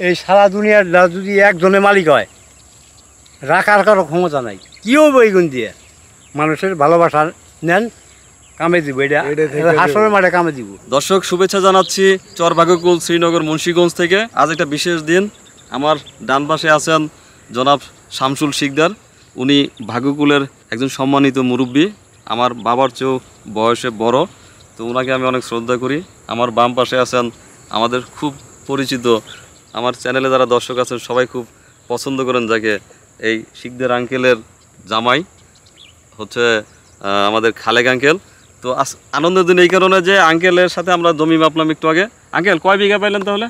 এই সারা দুনিয়ার যদি একজনের মালিক হয়, রাখার কারো ক্ষমতা নাই। কি হইব এইগুন দিয়ে? মানুষের ভালোবাসা নেন, কামে দিব, এটা হাসরের মাঠে কামে দিব। দর্শক শুভেচ্ছা জানাচ্ছি চর ভাগ্যকুল শ্রীনগর মুন্সিগঞ্জ থেকে। আজ একটা বিশেষ দিন। আমার ডান পাশে আছেন জনাব শামসুল শিকদার। উনি ভাগ্যকুলের একজন সম্মানিত মুরব্বী, আমার বাবার চেয়েও বয়সে বড়, তো ওনাকে আমি অনেক শ্রদ্ধা করি। আমার বাম পাশে আছেন আমাদের খুব পরিচিত, আমার চ্যানেলে যারা দর্শক আছেন সবাই খুব পছন্দ করেন যাকে, এই শিকদার আঙ্কেলের জামাই হচ্ছে আমাদের খালেক আঙ্কেল। তো আনন্দের দিন এই কারণে যে আঙ্কেলের সাথে আমরা জমি মাপলাম একটু আগে। আঙ্কেল কয় বিঘা পাইলেন তাহলে?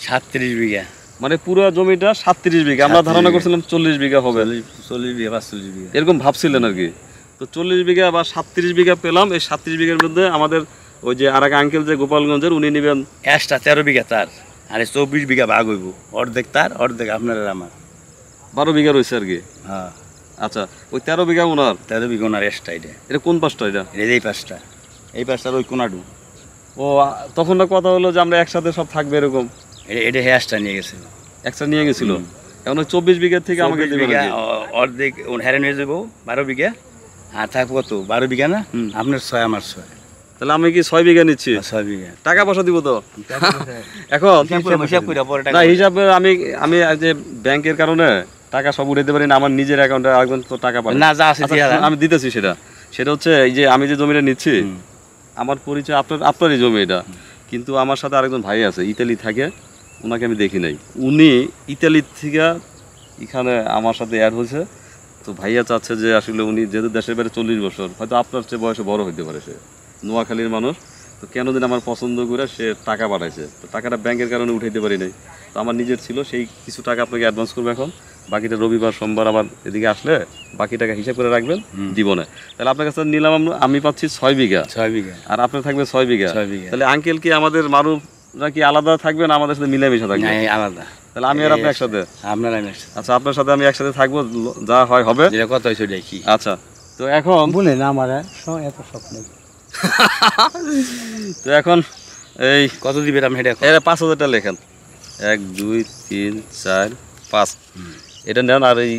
37 বিঘা। মানে পুরো জমিটা 37 বিঘা। আমরা ধারণা করছিলাম 40 বিঘা হবে, 40 বিঘা 45 বিঘা এরকম ভাবছিলেন আর কি। তো 40 বিঘা বা 37 বিঘা পেলাম। এই 37 বিঘার মধ্যে আমাদের ওই যে আর এক আঙ্কেল যে গোপালগঞ্জের, উনি নেবেন এক্সট্রা 13 বিঘা তার, আর 24 বিঘা ভাগ হইব, অর্ধেক তার অর্ধেক আপনার আর আমার। 12 বিঘা রয়েছে আর কি। হ্যাঁ আচ্ছা, ওই 13 বিঘা ওনার। 13 বিঘা ওনার এক্সট্রা। এটা কোন পাশটা? এটা এই পাঁচটা, এই পাঁচটার ওই কোনাডু। ও তখন না কথা হলো যে আমরা একসাথে সব থাকবে এরকম। এটা হেয়ারটা নিয়ে গেছিল, একসাথে নিয়ে গেছিল। এখন ওই 24 বিঘা থেকে আমাকে দিবেন অর্ধেক হেরে নিয়ে যাবো 12 বিঘা, আর থাকবো কত 12 বিঘা না, আপনার 6 আমার 6। তাহলে আমি কি 6 বিঘা নিচ্ছি? 6 বিঘা টাকা পয়সা দিব তো এখন না হিসাবে। আমি যে ব্যাংকের কারণে টাকা সব উঠাইতে পারি না, আমার নিজের অ্যাকাউন্টে একজন তো টাকা পাই না, যা আছে আমি দিতেছি। সেটা হচ্ছে এই যে আমি যে জমিটা নিচ্ছি, আমার পরিচয় আপনারই জমি এটা, কিন্তু আমার সাথে আরেকজন ভাই আছে ইতালি থাকে, ওনাকে আমি দেখি নাই। উনি ইতালি থেকে এখানে আমার সাথে অ্যাড হয়েছে। তো ভাইয়া চাচ্ছে যে আসলে উনি যেহেতু দেশের বাইরে 40 বছর, হয়তো আপনার চেয়ে বয়সে বড় হইতে পারে, সে নোয়াখালীর মানুষ, তো কেন দিন আমার পছন্দ করে সে টাকা পাঠাইছে। তো টাকাটা ব্যাংকের কারণে উঠাইতে পারি নাই, তো আমার নিজের ছিল, সেই কিছু টাকা আপনাকে অ্যাডভান্স করবো এখন। বাকিটা রবিবার সোমবার আবার এদিকে আসলে বাকি টাকা হিসাব করে রাখবেন জীবনে। তাহলে আপনার কাছে নিলাম আমি পাচ্ছি 6 বিঘা, আর আপনার থাকবে 6 বিঘা। তাহলে আঙ্কেল কি আমাদের মারুফরা কি আলাদা থাকবে না আমাদের সাথে মিলেমিশে থাকবে? আলাদা। তাহলে আমি আর আপনি একসাথে? আপনার আচ্ছা, আপনার সাথে আমি একসাথে থাকবো, যা হয় হবে। কথা হয়েছে কি? আচ্ছা, তো এখন বলে না আমার এত স্বপ্ন। তো এখন এই কত দিবেন আপনি? এটা 5,000 টাকা লেখেন। 1 2 3 4 5 এটা নেন, আর এই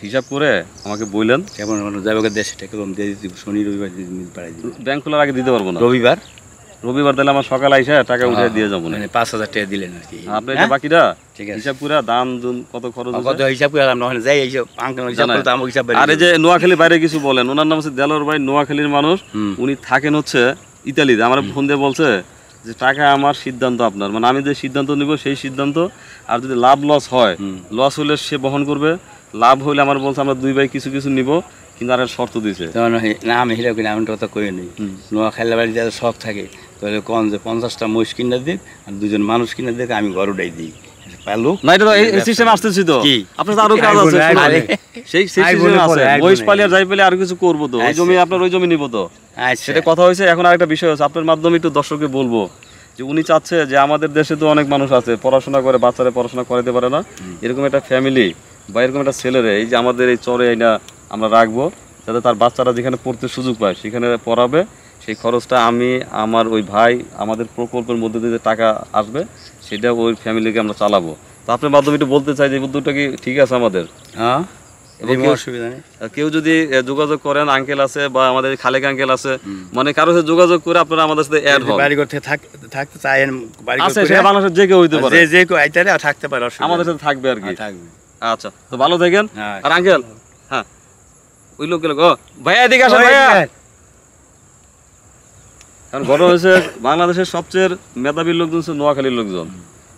হিসাব করে আমাকে বললেন কেমন যাবে দেশে টাকা দিয়ে দিতে। শনি রবিবার ব্যাংক খোলার আগে দিতে পারবো না। রবিবার তাহলে আমার সকাল আইসা টাকা উঠে দিয়ে যাবো না। 5,000 টাকা দিলেন আর কি। আপনি এটা বাকিটা ঠিক আছে হিসাব করে দাম কত খরচ কত হিসাব করে আমরা যাই এইসব আঙ্কেল হিসাব করতে আমার হিসাব। আর এই যে নোয়াখালী বাইরে কিছু বলেন, ওনার নাম হচ্ছে দেলোর ভাই, নোয়াখালীর মানুষ, উনি থাকেন হচ্ছে ইতালিতে। আমার ফোন দিয়ে বলছে যে টাকা আমার সিদ্ধান্ত আপনার, মানে আমি যে সিদ্ধান্ত নিব সেই সিদ্ধান্ত, আর যদি লাভ লস হয়, লস হলে সে বহন করবে, লাভ হইলে আমার বলছে আমরা 2 ভাই কিছু কিছু নিব, কিন্তু আর শর্ত দিছে না। আমি হিসাব করি, আমি কথা করি নি। নোয়াখালী বাড়ি যাদের শখ থাকে তাহলে কন যে 50টা মহিষ কিনে দিক আর 2জন মানুষ কিনে দিক, আমি ঘর উঠাই দিই। না এটা তো এই সিস্টেম আসতেছি তো, আপনার তো আরো কাজ আছে, সেই সিস্টেম আছে। মহিষ পালি আর যাই পেলে আর কিছু করবো তো, ওই জমি আপনার ওই জমি নিব তো, সেটা কথা হয়েছে। এখন আরেকটা বিষয় হচ্ছে, আপনার মাধ্যমে একটু দর্শককে বলবো যে উনি চাচ্ছে যে আমাদের দেশে তো অনেক মানুষ আছে পড়াশোনা করে, বাচ্চারা পড়াশোনা করাতে পারে না, এরকম একটা ফ্যামিলি বা এরকম একটা ছেলেরে এই যে আমাদের এই চরে এইটা আমরা রাখবো, যাতে তার বাচ্চারা যেখানে পড়তে সুযোগ পায় সেখানে পড়াবে। সেই খরচটা আমি, আমার ওই ভাই, আমাদের প্রকল্পের মধ্যে দিয়ে টাকা আসবে, সেটা ওই ফ্যামিলিকে আমরা চালাবো। তো আপনার মাধ্যমে একটু বলতে চাই যে উদ্যোগটা কি ঠিক আছে আমাদের? হ্যাঁ, অসুবিধা নেই। কেউ যদি যোগাযোগ করেন, আঙ্কেল আছে বা আমাদের খালেক আঙ্কেল আছে, মানে কারোর সাথে যোগাযোগ করে আপনারা আমাদের সাথে অ্যাড হন। বাড়ি করতে থাকতে চাইেন, বাড়ি আছে সেটা বাংলাদেশের যে কেউ হইতে পারে, যে কেউ আইতারে থাকতে পারে, আমাদের সাথে থাকবে আর কি। থাকবে। আচ্ছা, তো ভালো থাকেন। আর আঙ্কেল, হ্যাঁ ওই লোক গেল, ভাইয়া এদিকে আসেন ভাইয়া। কারণ ঘটনা হয়েছে বাংলাদেশের সবচেয়ে মেধাবী লোকজন হচ্ছে নোয়াখালীর লোকজন।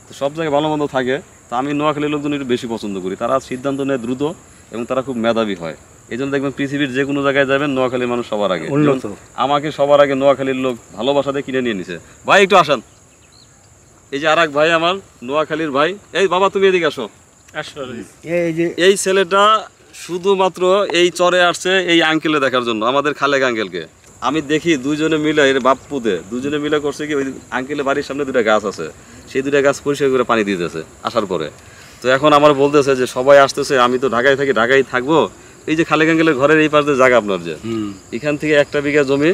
তো সব জায়গায় ভালো মন্দ থাকে, তো আমি নোয়াখালীর লোকজন একটু বেশি পছন্দ করি। তারা সিদ্ধান্ত নেয় দ্রুত এবং তারা খুব মেধাবী হয়। এই জন্য দেখবেন পৃথিবীর যে কোনো জায়গায় যাবেন নোয়াখালীর মানুষ সবার আগে। আমাকে সবার আগে নোয়াখালীর লোক ভালোবাসা দিয়ে কিনে নিয়ে নিছে। ভাই একটু আসেন, এই যে আর এক ভাই আমার নোয়াখালীর ভাই। এই বাবা তুমি এদিকে আসো। এই ছেলেটা শুধুমাত্র এই চরে আসছে এই আঙ্কেলে দেখার জন্য, আমাদের খালেক আঙ্কেলকে। আমি দেখি দুইজনে মিলে এর বাপ্পুতে দুজনে মিলে করছে কি, ওই আঙ্কেলের বাড়ির সামনে 2টা গাছ আছে, সেই 2টা গাছ পরিষ্কার করে পানি দিতেছে আসার পরে। তো এখন আমার বলতেছে যে সবাই আসতেছে, আমি তো ঢাকায় থাকি, ঢাকায় থাকবো। এই যে খালেক আঙ্কেলের ঘরের এই পাশে জায়গা আপনার, যে এখান থেকে 1 বিঘা জমি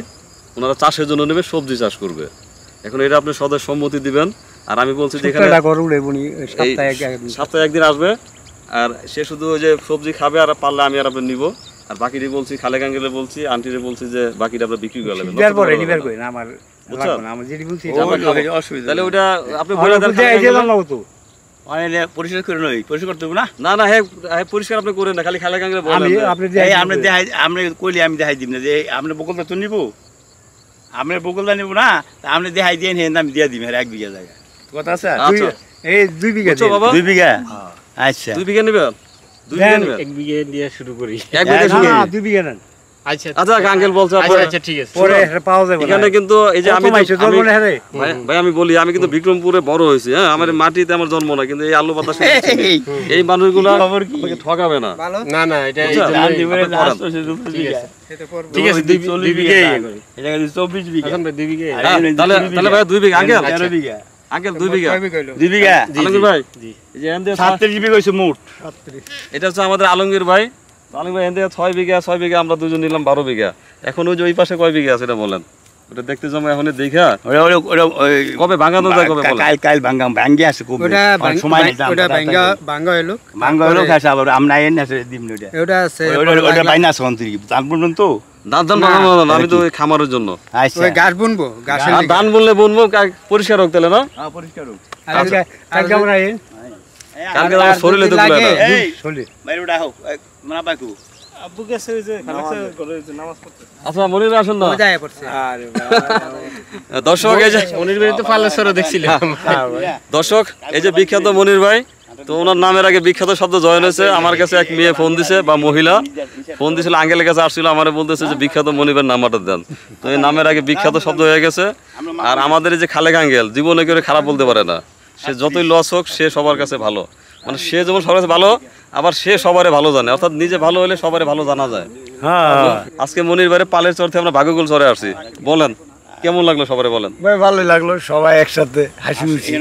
ওনারা চাষের জন্য নেবে, সবজি চাষ করবে। এখন এটা আপনি সদয় সম্মতি দিবেন আর আমি বলছি যে এখানে সপ্তাহটা করুন এবনি এই সপ্তাহে একদিন আসবে, আর সে শুধু ওই যে সবজি খাবে, আর পারলে আমি আর আপনি নিব। আর বাকিটি বলছি খালে গাঙ্গেলে বলছি, আন্টিরে বলছি যে বাকিটা আমরা বিক্রি করে নেবেন। নিবার পরে নিবার কই না আমার লাগবে না, আমার যেটি বলছি অসুবিধা তাহলে ওটা আপনি বলে দেন। এই যে না তো পরিষ্কার করে নই, পরিষ্কার করতে হবে না। না না, হ্যাঁ হ্যাঁ, পরিষ্কার আপনি করেন না, খালি খালে গাঙ্গেলে আমি বলেন যে- আপনি এই আপনি দেখাই, আপনি কইলে আমি দেখাই দিব না যে আপনি বকলটা তো নিব, আপনি বকলটা নিব না, তা আপনি দেখাই দিয়ে হেন আমি দিয়ে দিব 1 বিঘা জায়গা, কথা আছে? আচ্ছা এই 2 বিঘা বুঝছো বাবা? 2 বিঘা, আচ্ছা 2 বিঘা নেবেন? 2 বিঘা নেবেন? 1 বিঘে দিয়ে শুরু করি। 1 বিঘা শুরু। না 2 বিঘা নেন আচ্ছা আচ্ছা আঙ্কেল বলছে আচ্ছা পরে- আচ্ছা ঠিক আছে। পরে এটা পাওয়া যাবে না এখানে কিন্তু এই যে আমি কত মাইছে ধরবো না হ্যাঁ ভাই আমি বলি, আমি কিন্তু বিক্রমপুরে বড় হয়েছি, হ্যাঁ, আমার এই মাটিতে আমার জন্ম না, কিন্তু এই আলু বাতাস এই মানুষগুলো খবর কি? আমাকে ঠকাবে না। না না এটা এই বুঝছো? জন্যই- আমি দিবরে আপনি লাস্ট করেন। হইছে 2 ঠিক বিঘা, আছে ঠিক আছে 2 বিঘে এটা কিন্তু 24 বিঘা, এখন 2 বিঘে হ্যাঁ, তাহলে তাহলে ভাই 2 বিঘা আঙ্কেল, 13 বিঘা, আঙ্কেল 2 বিঘা 2 বিঘা, আলমগীর ভাই জি। এই যে এখান দিয়ে 37 বিঘা হইছে মোট। এটা হচ্ছে আমাদের আলমগীর ভাই। তো আলমগীর ভাই এখান থেকে 6 বিঘা আমরা দুজন নিলাম 12 বিঘা। এখন ওই যে ওই পাশে কয় বিঘা আছে এটা বলেন, ওটা দেখতে যাবো এখন দেখা কবে ভাঙানো যায় কবে বলেন। কাল ভাঙ্গে আছে খুব ওটা আর সময় নেই, ওটা ভাঙ্গা হইলো ভাঙ্গা হলো খাইছে আবার আমরা এনে আছে দিম ওটা, ওটা আছে ওটা বাইনা আছে অন্তরি ধান পর্যন্ত। ধান বানানো না, আমি তো ওই খামারের জন্য। আচ্ছা ওই গাছ বুনবো গাছের আর ধান বললে বুনবো পরিষ্কার হোক তাহলে না, হ্যাঁ পরিষ্কার হোক। কালকে কালকে আমরা এই কালকে আমার শরীরে তো গুলো না। এই চলি বাইরে ওটা হোক মানা পাকু আব্বু গেছে ওই যে করে নামাজ পড়তে। আচ্ছা মনির আসুন না। যায় পড়ছে দর্শক এই যে মনির ভাই তো পাল্লাসরও দেখছিলাম। দর্শক এই যে বিখ্যাত মনির ভাই, তো ওনার নামের আগে বিখ্যাত শব্দ জয়েন হয়েছে। আমার কাছে এক মেয়ে ফোন দিছে বা মহিলা ফোন দিছিল, আঙ্কেলের কাছে আসছিল, আমার বলতেছে যে বিখ্যাত মনিরের নামটা দেন। তো এই নামের আগে বিখ্যাত শব্দ হয়ে গেছে। আর আমাদের এই যে খালেক আঙ্কেল জীবনে কেউ খারাপ বলতে পারে না, সে যতই লস হোক সে সবার কাছে ভালো, মানে সে যেমন সবার কাছে ভালো, আবার সে সবারে ভালো জানে, অর্থাৎ নিজে ভালো হলে সবারে ভালো জানা যায়। হ্যাঁ আজকে মনির ভাইয়ের পালের চর থেকে আমরা ভাগ্যকুল চরে আসছি, বলেন কেমন লাগলো সবারে বলেন। ভাই ভালোই লাগলো, সবাই একসাথে হাসি খুশি।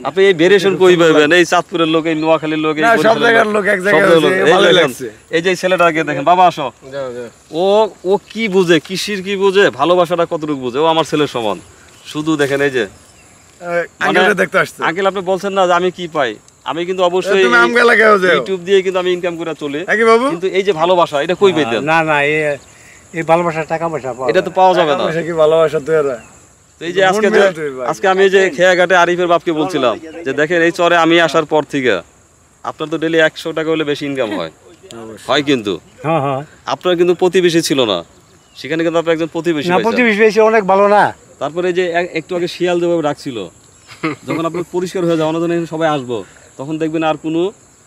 আপনি এই ভেরিয়েশন কই পাবেন? এই চাঁদপুরের লোক, এই নোয়াখালীর লোক, এই না, সব বরিশালের জায়গার লোক এক সব জায়গায় জায়গার লোক। হয়েছে, এই ভালোই দেখেন, লাগছে। এই যে ছেলেটাকে দেখেন, বাবা আসো। ও ও কি বুঝে, কৃষির কি বুঝে, ভালোবাসাটা কতটুকু বুঝে, ও আমার ছেলের সমান। শুধু দেখেন এই যে আঙ্কেলকে দেখতে আসছে। আঙ্কেল আপনি বলছেন না যে আমি কি পাই, আমি কিন্তু অবশ্যই তুমি আমগা লাগাও যাও ইউটিউব দিয়ে কিন্তু আমি ইনকাম করে চলি, নাকি বাবু? কিন্তু এই যে ভালোবাসা এটা কই পেতেন? না না এই ভালোবাসার টাকা পয়সা পাওয়া এটা তো পাওয়া যাবে না। পয়সা কি ভালোবাসা তো এরা? তো এই যে আজকে যে আজকে আমি এই যে খেয়াঘাটে আরিফের বাপকে বলছিলাম যে দেখেন এই চরে আমি আসার পর থেকে আপনার তো ডেলি 100 টাকা হলে বেশি ইনকাম হয় হয়, কিন্তু হ্যাঁ হ্যাঁ আপনার কিন্তু প্রতিবেশী ছিল না, সেখানে কিন্তু আপনি একজন প্রতিবেশী না পাইছেন। প্রতিবেশী বেশি অনেক ভালো না। তারপরে এই যে একটু আগে শিয়াল যেভাবে ডাকছিল, যখন আপনার পরিষ্কার হয়ে যাবে অন্যজন সবাই আসবো, তখন দেখবেন আর কোনো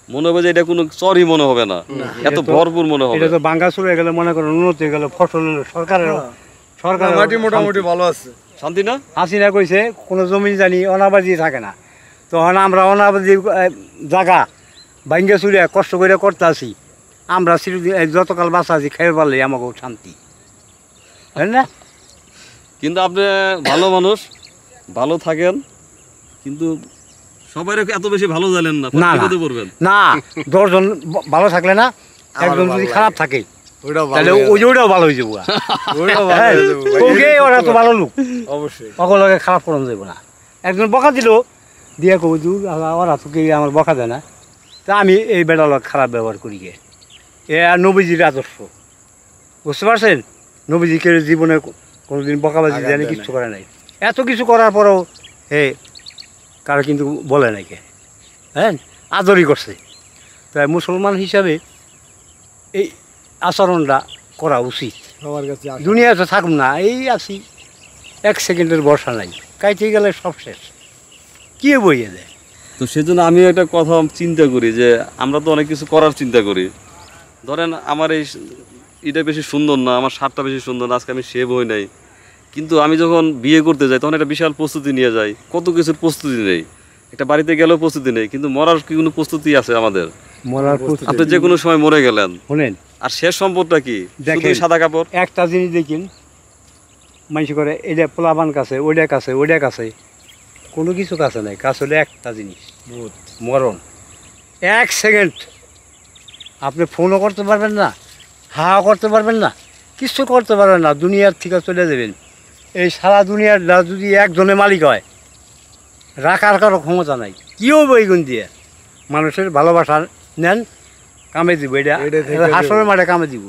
মনে হবে যে এটা কোনো চরই মনে হবে না, এত ভরপুর মনে হবে। এটা তো বাঙ্গা শুরু হয়ে গেলে মনে করেন উন্নতি হয়ে গেলে ফসল সরকারের মাটি মোটামুটি ভালো আছে। শান্তি না? হাসিনা কইছে কোনো জমি জানি অনাবাদি থাকে না, তখন আমরা অনাবাদি জায়গা ভাঙ্গা চুরিয়া কষ্ট করে করতে আসি, আমরা যতকাল বাঁচা আছি খেয়ে পারলে আমাকে শান্তি, হয় না? কিন্তু আপনি ভালো মানুষ, ভালো থাকেন, কিন্তু সবাই এত বেশি ভালো জানেন না, না, না। বিপদে পড়বেন। না 10 জন ভালো থাকলে না, একজন যদি খারাপ থাকে ওইটাও তাহলে ভালো। ওইটাও ভালো হয়ে যাবো। ওইটাও ভালো হয়ে যাবে ভাই। ওকে ওরা তো ভালো লোক, অবশ্যই। সকলকে খারাপ করানো যাবো না। একজন বকা দিল দিয়ে কবু দূর ওরা তো কি আমার বকা দেয় না, তা আমি এই বেড়ালোক খারাপ ব্যবহার করি গে। এ আর নবীজির আদর্শ, বুঝতে পারছেন? নবীজিকে জীবনে কোনোদিন বকাবাজি দেয়নি, কিচ্ছু করে নাই। এত কিছু করার পরেও কারো কিন্তু বলে নাই কে, হ্যাঁ, আদরই করছে। তাই মুসলমান হিসাবে এই আচরণটা করা উচিত। সবার কাছে আসে। দুনিয়াতে থাকুন না, এই আছি, 1 সেকেন্ডের বর্ষা নাই, কাইতে গেলে সব শেষ, কি বইয়ে দেয়। তো সেজন্য আমি একটা কথা চিন্তা করি যে আমরা তো অনেক কিছু করার চিন্তা করি, ধরেন আমার এটা বেশি সুন্দর না, আমার শার্টটা বেশি সুন্দর না, আজকে আমি শেভ হই নাই, কিন্তু আমি যখন বিয়ে করতে যাই তখন একটা বিশাল প্রস্তুতি নিয়ে যাই, কত কিছুর প্রস্তুতি নেই, একটা বাড়িতে গেলেও প্রস্তুতি নেই, কিন্তু মরার কি কোনো প্রস্তুতি আছে আমাদের? মরার প্রস্তুতি আপনি যে কোনো সময় মরে গেলেন, শোনেন, আর শেষ সম্পদটা কি? দেখেন। শুধু সাদা কাপড়। একটা জিনিস দেখিন, মানুষ করে এটা পোলাবান কাছে, ওইটা কাছে, কোনো কিছু কাছে নাই, কাছে হলে একটা জিনিস, মরণ। 1 সেকেন্ড আপনি ফোনও করতে পারবেন না, হাওয়া করতে পারবেন না, কিছু করতে পারবেন না, দুনিয়ার থেকে চলে যাবেন। এই সারা দুনিয়ার যদি একজনের মালিক হয়, রাখার কারো ক্ষমতা নাই কি হইব এইগুন দিয়ে মানুষের ভালোবাসা নেন কামে দিব এটা এটা থেকে হাসরের মাঠে কামে দিব